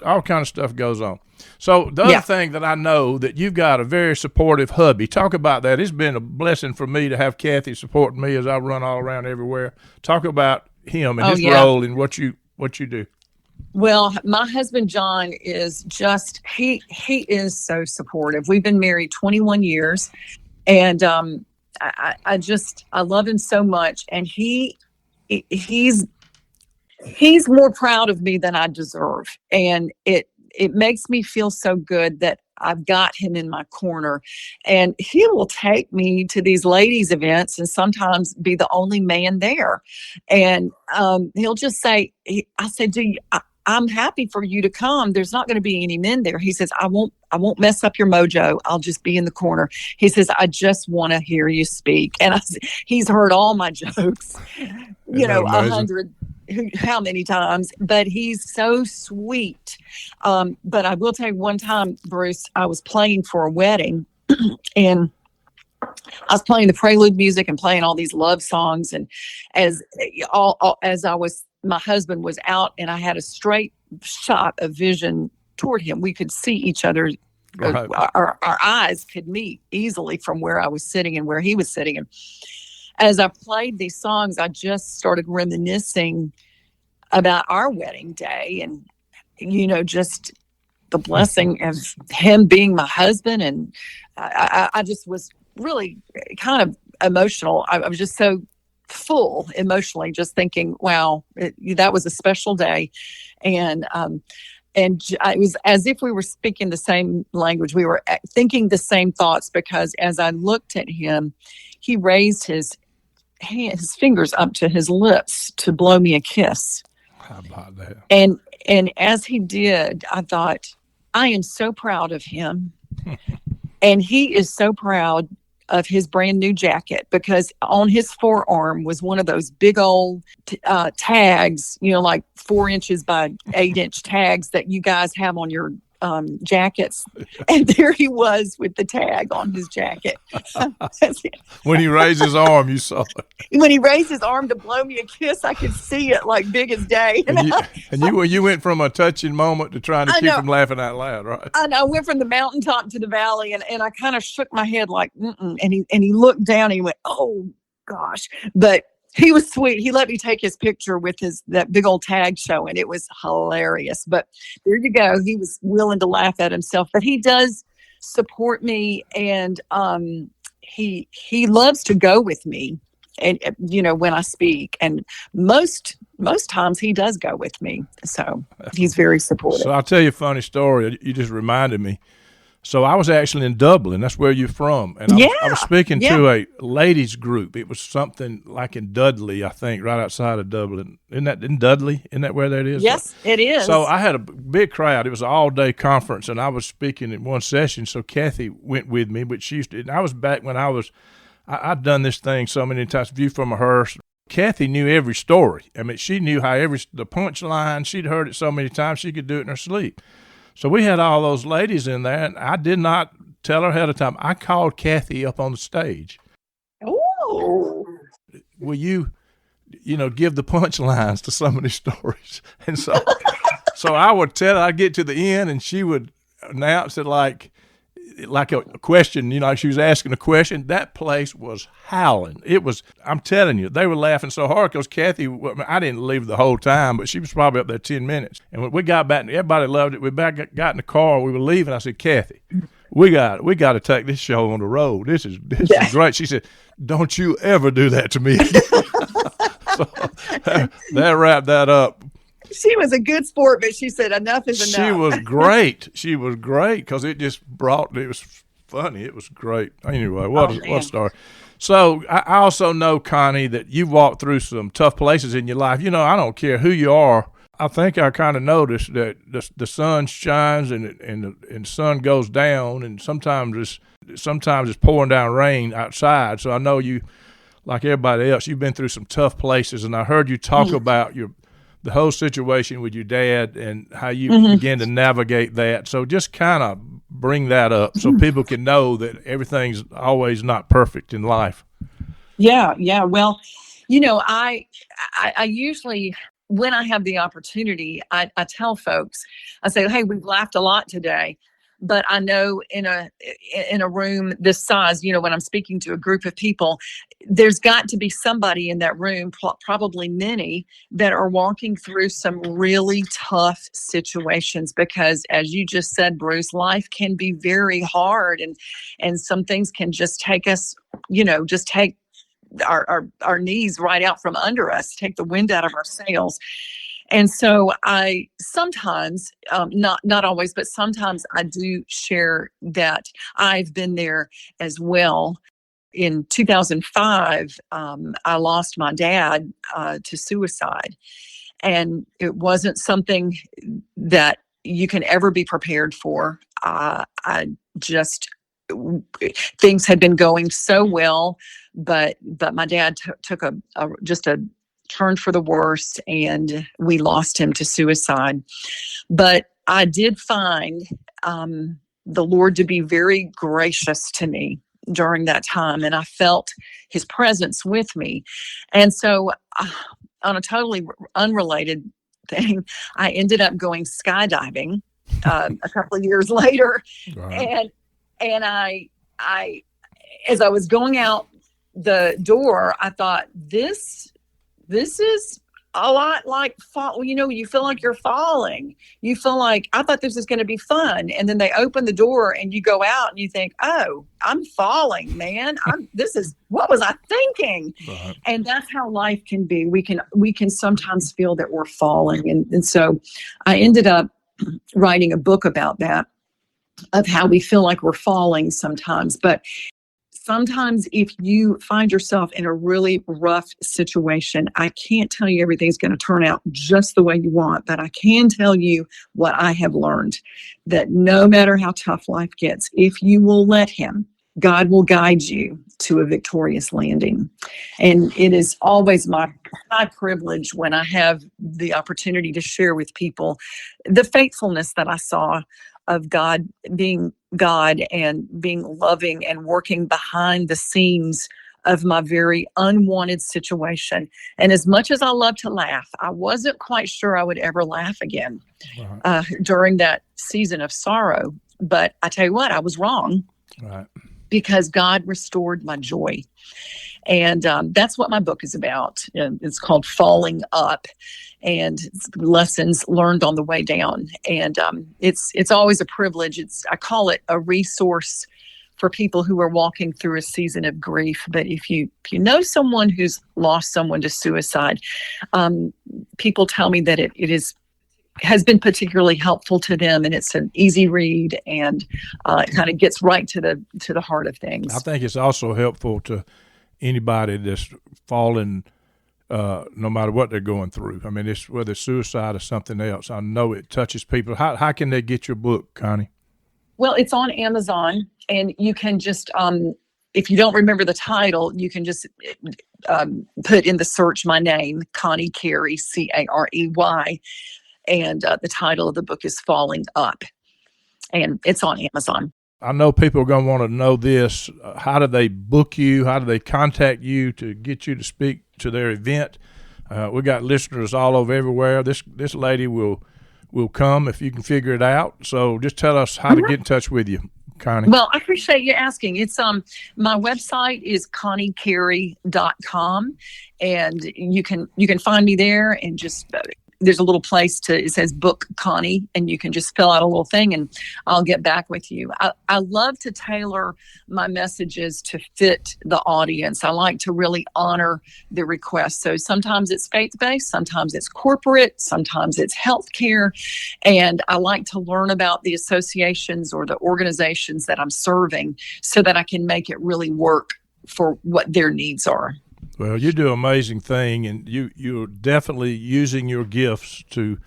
[SPEAKER 1] All kind of stuff goes on. So the other thing that I know that you've got a very supportive hubby. Talk about that. It's been a blessing for me to have Kathy supporting me as I run all around everywhere. Talk about him and his role in what you do.
[SPEAKER 3] Well, my husband, John, is just, he is so supportive. We've been married 21 years, and I love him so much. And he's more proud of me than I deserve. And it makes me feel so good that I've got him in my corner, and he will take me to these ladies events and sometimes be the only man there. And he'll just say, I say, I'm happy for you to come. There's not going to be any men there. He says, I won't mess up your mojo. I'll just be in the corner. He says, I just want to hear you speak. And he's heard all my jokes, 100, how many times, but he's so sweet. But I will tell you, one time, Bruce, I was playing for a wedding and I was playing the prelude music and playing all these love songs. And my husband was out, and I had a straight shot of vision toward him. We could see each other. Right. Our eyes could meet easily from where I was sitting and where he was sitting. And as I played these songs, I just started reminiscing about our wedding day and, just the blessing of him being my husband. And I just was really kind of emotional. I was just so full emotionally, just thinking, wow, that was a special day. And it was as if we were speaking the same language. We were thinking the same thoughts, because as I looked at him, he raised his fingers up to his lips to blow me a kiss.
[SPEAKER 1] How about that?
[SPEAKER 3] And as he did, I thought, I am so proud of him. And he is so proud of his brand new jacket, because on his forearm was one of those big old tags, like 4 inches by 8 inch tags that you guys have on your jackets. And there he was with the tag on his jacket.
[SPEAKER 1] When he raised his arm, you saw it.
[SPEAKER 3] When he raised his arm to blow me a kiss, I could see it like big as day.
[SPEAKER 1] And you went from a touching moment to trying to keep from laughing out loud, right?
[SPEAKER 3] I went from the mountaintop to the valley, and I kind of shook my head like, mm-mm. And he looked down and he went, oh gosh. But he was sweet. He let me take his picture with that big old tag showing. It was hilarious. But there you go. He was willing to laugh at himself. But he does support me, and he loves to go with me, and when I speak. And most times he does go with me. So he's very supportive.
[SPEAKER 1] So I'll tell you a funny story. You just reminded me. So I was actually in Dublin. That's where you're from. And I was speaking to a ladies group. It was something like in Dudley, I think, right outside of Dublin. Isn't that in Dudley? Isn't that where that is?
[SPEAKER 3] Yes, it is.
[SPEAKER 1] So I had a big crowd. It was an all-day conference, and I was speaking in one session. So Kathy went with me, but she used to. And I was back when I'd done this thing so many times, View from a Hearse. Kathy knew every story. I mean, she knew how the punchline. She'd heard it so many times she could do it in her sleep. So we had all those ladies in there, and I did not tell her ahead of time. I called Kathy up on the stage.
[SPEAKER 3] Oh.
[SPEAKER 1] Will you give the punchlines to some of these stories? And so I would tell her, I'd get to the end, and she would announce it like a question, she was asking a question. That place was howling. I'm telling you, they were laughing so hard because Kathy, I didn't leave the whole time, but she was probably up there 10 minutes. And when we got back, everybody loved it. We got in the car, we were leaving. I said, Kathy, we got to take this show on the road. This is great. She said, don't you ever do that to me again. So that wrapped that up.
[SPEAKER 3] She was a good sport, but she said enough is enough.
[SPEAKER 1] She was great. She was great because it was funny. It was great. Anyway, what a story. So I also know, Connie, that you've walked through some tough places in your life. I don't care who you are. I think I kind of noticed that the sun shines and the sun goes down, and sometimes it's pouring down rain outside. So I know you, like everybody else, you've been through some tough places, and I heard you talk about the whole situation with your dad and how you began to navigate that. So just kind of bring that up so people can know that everything's always not perfect in life.
[SPEAKER 3] Yeah. Well, I usually, when I have the opportunity, I tell folks, I say, hey, we've laughed a lot today. But I know in a room this size, when I'm speaking to a group of people, there's got to be somebody in that room, probably many, that are walking through some really tough situations. Because as you just said, Bruce, life can be very hard, and some things can just take us, just take our knees right out from under us, take the wind out of our sails. And so I sometimes, not always, but sometimes I do share that I've been there as well. In 2005, I lost my dad to suicide. And it wasn't something that you can ever be prepared for. Things had been going so well, but my dad took a turned for the worst, and we lost him to suicide. But I did find the Lord to be very gracious to me during that time, and I felt his presence with me. And so on a totally unrelated thing, I ended up going skydiving a couple of years later. Right. And I as I was going out the door, I thought, this is a lot like fall. You know, you feel like you're falling. You feel like, I thought this was going to be fun, and then they open the door and you go out and you think, oh, I'm falling, man. What was I thinking?
[SPEAKER 1] Right.
[SPEAKER 3] And that's how life can be. We can sometimes feel that we're falling, and so I ended up writing a book about that, of how we feel like we're falling sometimes. But sometimes if you find yourself in a really rough situation, I can't tell you everything's going to turn out just the way you want, but I can tell you what I have learned, that no matter how tough life gets, if you will let him, God will guide you to a victorious landing. And it is always my privilege when I have the opportunity to share with people the faithfulness that I saw of God being God and being loving and working behind the scenes of my very unwanted situation. And as much as I love to laugh, I wasn't quite sure I would ever laugh again during that season of sorrow. But I tell you what, I was wrong.
[SPEAKER 1] Right.
[SPEAKER 3] Because God restored my joy. And that's what my book is about. It's called Falling Up, and it's lessons learned on the way down. And it's always a privilege. I call it a resource for people who are walking through a season of grief. But if you know someone who's lost someone to suicide, people tell me that it has been particularly helpful to them, and it's an easy read, and it kind of gets right to the heart of things.
[SPEAKER 1] I think it's also helpful to anybody that's fallen, no matter what they're going through. I mean, it's whether it's suicide or something else. I know it touches people. How can they get your book, Connie?
[SPEAKER 3] Well, it's on Amazon, and you can just, if you don't remember the title, you can just put in the search my name, Connie Carey, Carey. And the title of the book is Falling Up, and it's on Amazon.
[SPEAKER 1] I know people are going to want to know this. How do they book you? How do they contact you to get you to speak to their event? We got listeners all over everywhere. This lady will come if you can figure it out. So just tell us how to get in touch with you, Connie.
[SPEAKER 3] Well, I appreciate you asking. It's my website is conniecarey.com, and you can find me there, and just there's a little place it says book Connie, and you can just fill out a little thing and I'll get back with you. I love to tailor my messages to fit the audience. I like to really honor the request. So sometimes it's faith-based, sometimes it's corporate, sometimes it's healthcare. And I like to learn about the associations or the organizations that I'm serving so that I can make it really work for what their needs are.
[SPEAKER 1] Well, you do an amazing thing, and you're definitely using your gifts to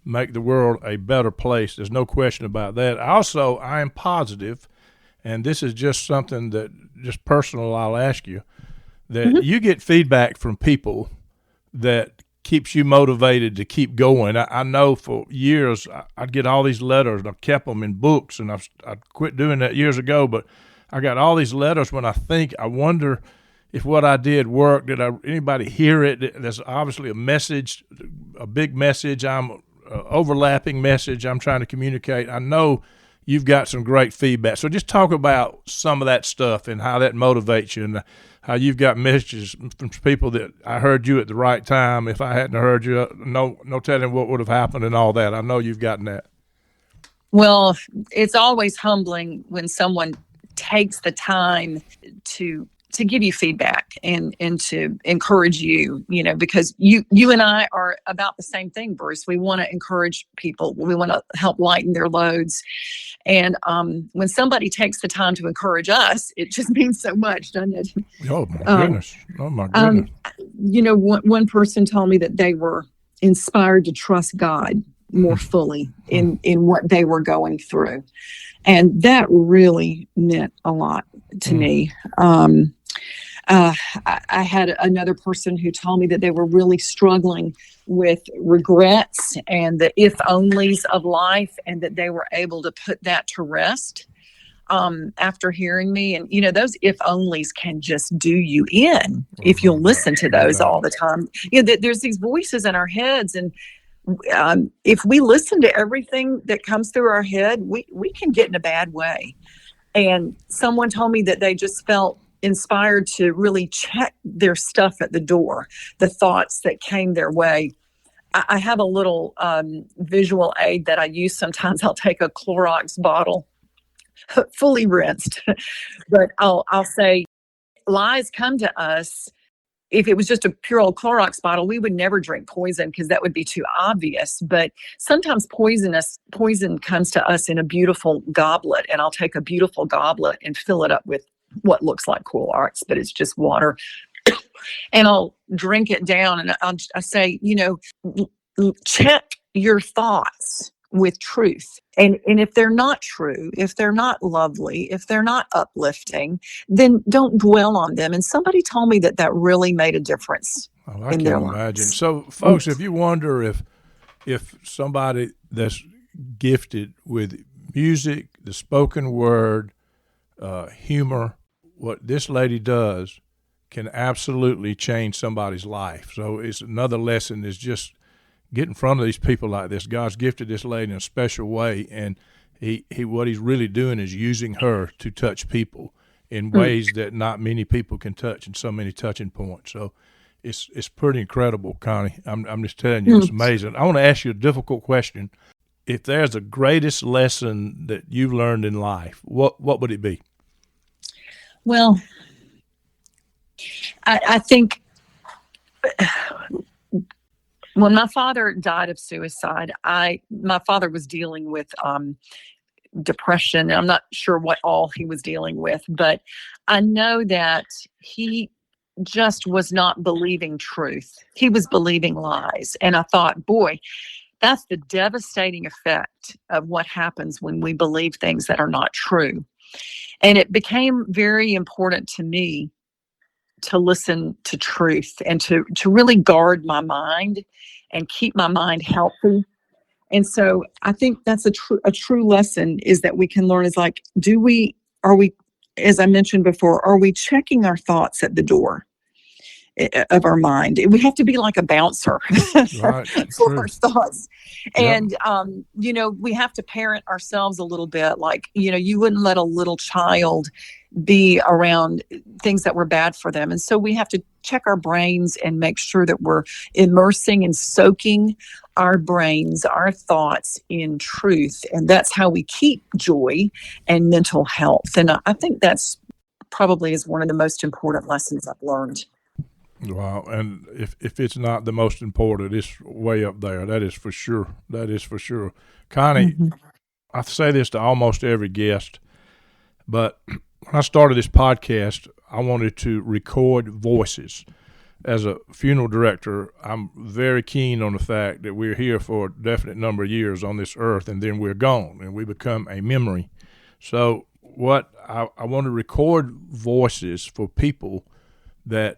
[SPEAKER 1] make the world a better place. There's no question about that. Also, I am positive, and this is just something that just personal I'll ask you, that you get feedback from people that keeps you motivated to keep going. I know for years I'd get all these letters, and I've kept them in books, and I quit doing that years ago, but I got all these letters when I wonder if what I did worked. Did anybody hear it? There's obviously a message, a big message. Overlapping message I'm trying to communicate. I know you've got some great feedback. So just talk about some of that stuff and how that motivates you, and how you've got messages from people that I heard you at the right time. If I hadn't heard you, no telling what would have happened and all that. I know you've gotten that.
[SPEAKER 3] Well, it's always humbling when someone takes the time to give you feedback and to encourage you, because you and I are about the same thing, Bruce. We want to encourage people. We want to help lighten their loads. And when somebody takes the time to encourage us, it just means so much, doesn't it?
[SPEAKER 1] Oh, my goodness. Oh, my goodness.
[SPEAKER 3] One person told me that they were inspired to trust God more fully in what they were going through. And that really meant a lot to me. I had another person who told me that they were really struggling with regrets and the if-onlys of life, and that they were able to put that to rest after hearing me. And, those if-onlys can just do you in if you'll listen to those all the time. There's these voices in our heads, and if we listen to everything that comes through our head, we can get in a bad way. And someone told me that they just felt inspired to really check their stuff at the door, the thoughts that came their way I have a little visual aid that I use sometimes. I'll take a Clorox bottle, fully rinsed, but I'll say, lies come to us. If it was just a pure old Clorox bottle, we would never drink poison because that would be too obvious. But sometimes poison comes to us in a beautiful goblet, and I'll take a beautiful goblet and fill it up with what looks like Clorox, but it's just water. And I'll drink it down, and I say, check your thoughts with truth. And if they're not true, if they're not lovely, if they're not uplifting, then don't dwell on them. And somebody told me that really made a difference in their lives.
[SPEAKER 1] Imagine. So, folks, if you wonder if somebody that's gifted with music, the spoken word, humor, what this lady does can absolutely change somebody's life. So it's another lesson is just get in front of these people like this. God's gifted this lady in a special way, and he what he's really doing is using her to touch people in ways that not many people can touch, and so many touching points. So it's pretty incredible, Connie. I'm just telling you, it's amazing. I want to ask you a difficult question. If there's a greatest lesson that you've learned in life, what would it be?
[SPEAKER 3] Well, I think when my father died of suicide, my father was dealing with depression. I'm not sure what all he was dealing with, but I know that he just was not believing truth. He was believing lies. And I thought, boy, that's the devastating effect of what happens when we believe things that are not true. And it became very important to me to listen to truth and to really guard my mind and keep my mind healthy. And so I think that's a true lesson is that we can learn is like, are we, as I mentioned before, are we checking our thoughts at the door of our mind? We have to be like a bouncer
[SPEAKER 1] Right,
[SPEAKER 3] for our thoughts.
[SPEAKER 1] Yep.
[SPEAKER 3] And, we have to parent ourselves a little bit. Like, you wouldn't let a little child be around things that were bad for them. And so we have to check our brains and make sure that we're immersing and soaking our brains, our thoughts in truth. And that's how we keep joy and mental health. And I think that's probably is one of the most important lessons I've learned.
[SPEAKER 1] Wow. And if it's not the most important, it's way up there. That is for sure. That is for sure. Connie, I say this to almost every guest, but when I started this podcast, I wanted to record voices. As a funeral director, I'm very keen on the fact that we're here for a definite number of years on this earth, and then we're gone, and we become a memory. So what I want to record voices for people that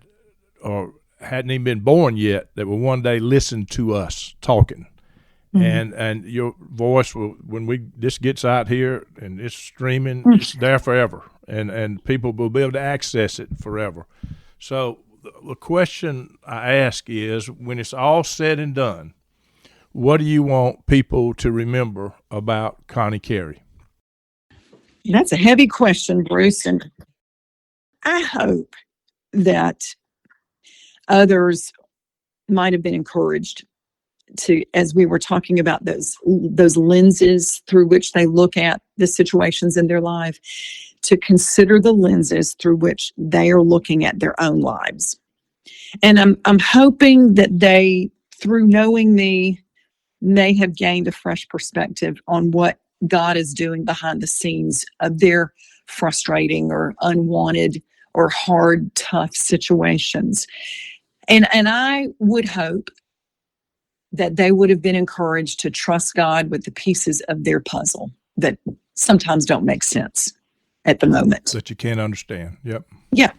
[SPEAKER 1] hadn't even been born yet that will one day listen to us talking. And your voice will, when this gets out here and it's streaming, it's there forever, and people will be able to access it forever. So the question I ask is, when it's all said and done, what do you want people to remember about Connie Carey?
[SPEAKER 3] That's a heavy question, Bruce, and I hope that others might have been encouraged to, as we were talking about those lenses through which they look at the situations in their life, to consider the lenses through which they are looking at their own lives. And I'm hoping that they, through knowing me, may have gained a fresh perspective on what God is doing behind the scenes of their frustrating or unwanted or hard, tough situations. And I would hope that they would have been encouraged to trust God with the pieces of their puzzle that sometimes don't make sense at the moment.
[SPEAKER 1] That you can't understand. Yep.
[SPEAKER 3] Yeah.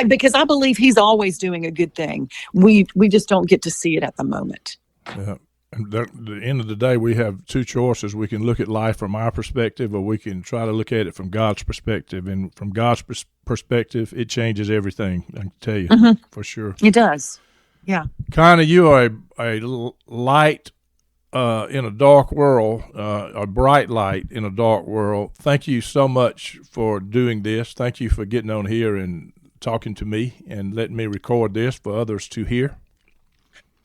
[SPEAKER 3] Because I believe he's always doing a good thing. We just don't get to see it at the moment.
[SPEAKER 1] Yeah. And at the end of the day, we have two choices. We can look at life from our perspective, or we can try to look at it from God's perspective. And from God's perspective, it changes everything, I can tell you, for sure.
[SPEAKER 3] It does. Yeah.
[SPEAKER 1] Connie, you are a light in a dark world, a bright light in a dark world. Thank you so much for doing this. Thank you for getting on here and talking to me and letting me record this for others to hear.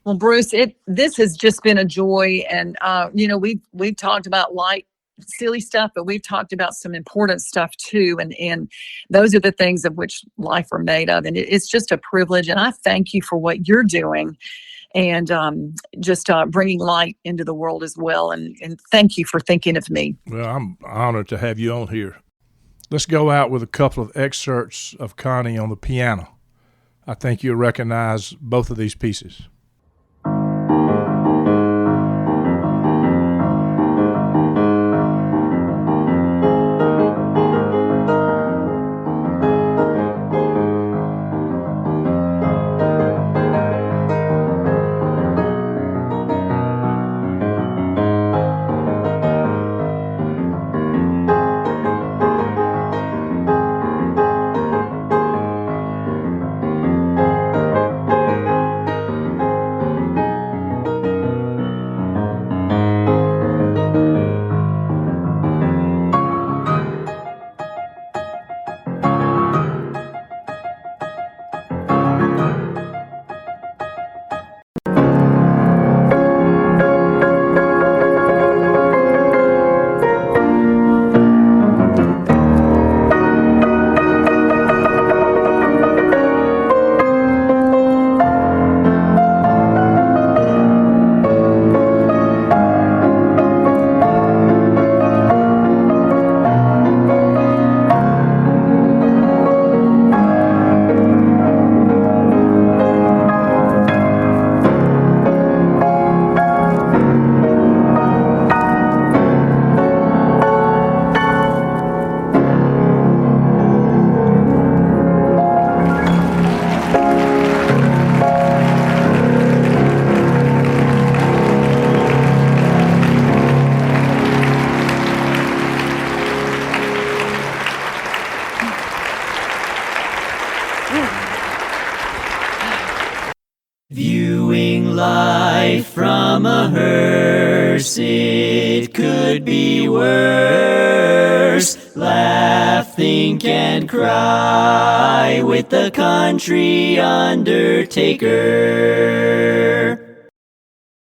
[SPEAKER 3] Well, Bruce, this has just been a joy, and we've talked about light, silly stuff, but we've talked about some important stuff too, and those are the things of which life are made of, and it's just a privilege. And I thank you for what you're doing, and just bringing light into the world as well. And thank you for thinking of me.
[SPEAKER 1] Well, I'm honored to have you on here. Let's go out with a couple of excerpts of Connie on the piano. I think you'll recognize both of these pieces.
[SPEAKER 2] Viewing life from a hearse, it could be worse. Laugh, think, and cry with the country undertaker.